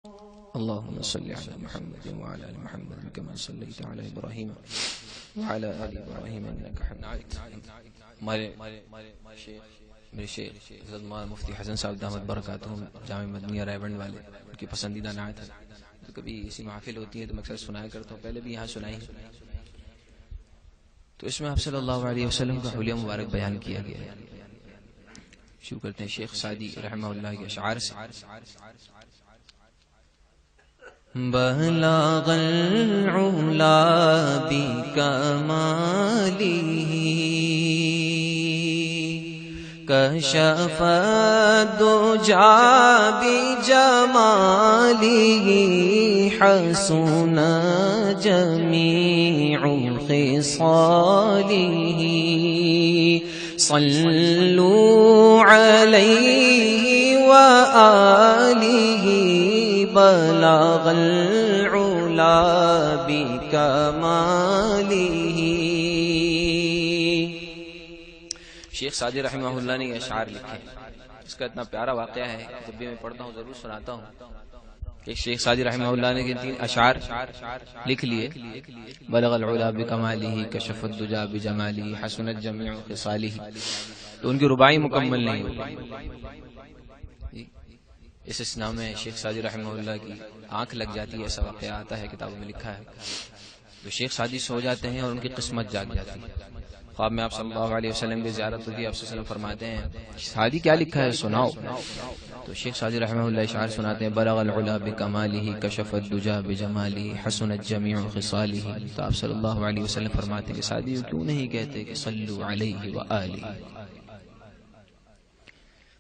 اللهم صل على محمد وعلى ال محمد كما صليت على ابراہیم وعلى ال ابراہیم انك حمید مجید. میرے شیخ حضرت مولانا مفتی حسن صاحب دامت برکاتہم جامع مدنیہ رائے والے، ان کی پسندیدہ نعت ہے. تو کبھی اسی محافل ہوتی ہے تو میں اکثر سنایا کرتا ہوں، پہلے بھی یہاں سنائی. تو اس میں آپ صلی اللہ علیہ وسلم کا حلیہ مبارک بیان کیا گیا ہے. شروع کرتے ہیں شیخ سعدی رحمہ اللہ کے اشعار سے. بلغ العلا بکمالہ کشف الدجى بجمالہ حسن جمیع خصالہ صلوا علیہ وآلہ بلغ العلا بکمالہ. شیخ سعدی رحمہ اللہ نے یہ اشعار لکھے. اس کا اتنا پیارا واقعہ ہے، جب بھی میں پڑھتا ہوں ضرور سناتا ہوں کہ شیخ سعدی رحمہ اللہ نے 3 اشعار لکھ لیے. بلغ العلا بکمالہ کشف الدجى بجمالہ حسنت جمیع خصالہ. تو ان کی رباعی مکمل نہیں ہوئی. اس اسنا میں شیخ سعدی رحمہ اللہ کی آنکھ لگ جاتی ہے، ایسا واقعہ آتا ہے، کتابوں میں لکھا ہے. تو شیخ سعدی سو جاتے ہیں اور ان کی قسمت جاگ جاتی ہے. خواب میں آپ صلی اللہ علیہ وسلم کی زیارت ہوتی ہے. آپ صلی اللہ علیہ وسلم فرماتے ہیں سعدی کیا لکھا ہے سناؤ. تو شیخ سعدی رحمہ اللہ اشعار سناتے ہیں بلغ العلا بکمالہ کشف الدجى بجمالہ حسنت جمیع خصالہ. تو آپ صلی اللہ علیہ وسلم فرماتے ہیں کہ سعدی کیوں نہیں کہتے کہ صلوا علیہ وآلہ.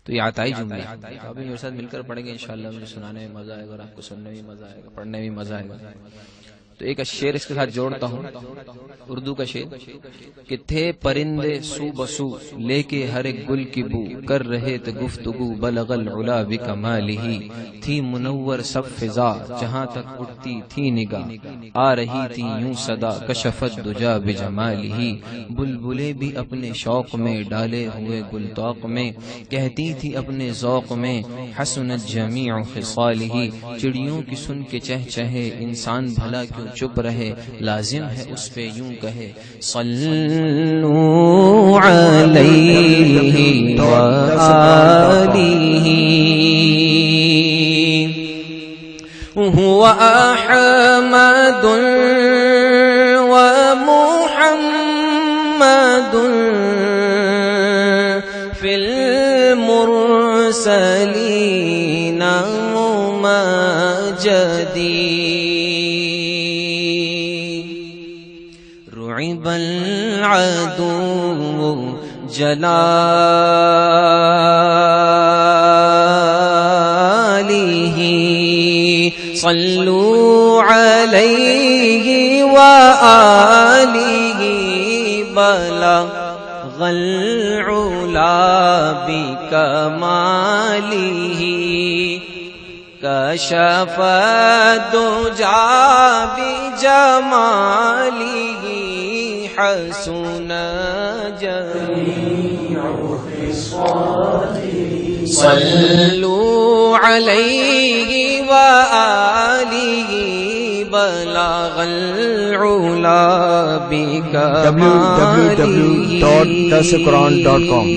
تو یہ عطائی جملے آپ میرے ساتھ مل کر پڑھیں گے انشاءاللہ. مجھے سنانے میں مزہ آئے گا اور آپ کو سننے میں مزہ آئے گا، پڑھنے میں مزہ آئے گا. تو ایک شعر اس کے ساتھ جوڑتا ہوں، اردو کا شعر کہ تھے پرندے سو بسو لے کے ہر ایک گل کی بو کر رہے تھے گفتگو بلغ العلا بکمالہ. تھی منور سب فضا جہاں تک اٹھتی تھی نگاہ آ رہی تھی یوں صدا کشف الدجى بجمالہ. بلبلیں بھی اپنے شوق میں ڈالے ہوئے گل طوق میں کہتی تھی اپنے ذوق میں حسنت جمیع خصالہ. چڑیوں کی سن کے چہچہے انسان بھلا کیوں چپ رہے، لازم ہے اس پہ یوں کہے صلوا علیہ وآلہ هو احمد ومحمد فی المرسلین ممجدی. رعب العدو جلاله صلوا علیہ وآلہ بلغ العلا بکمالہ کشف الدجى بجمالہ حسن جمیع خصالہ. صلوا علیہ وآلہ بلغ العلا بکمالہ. www.dasquran.com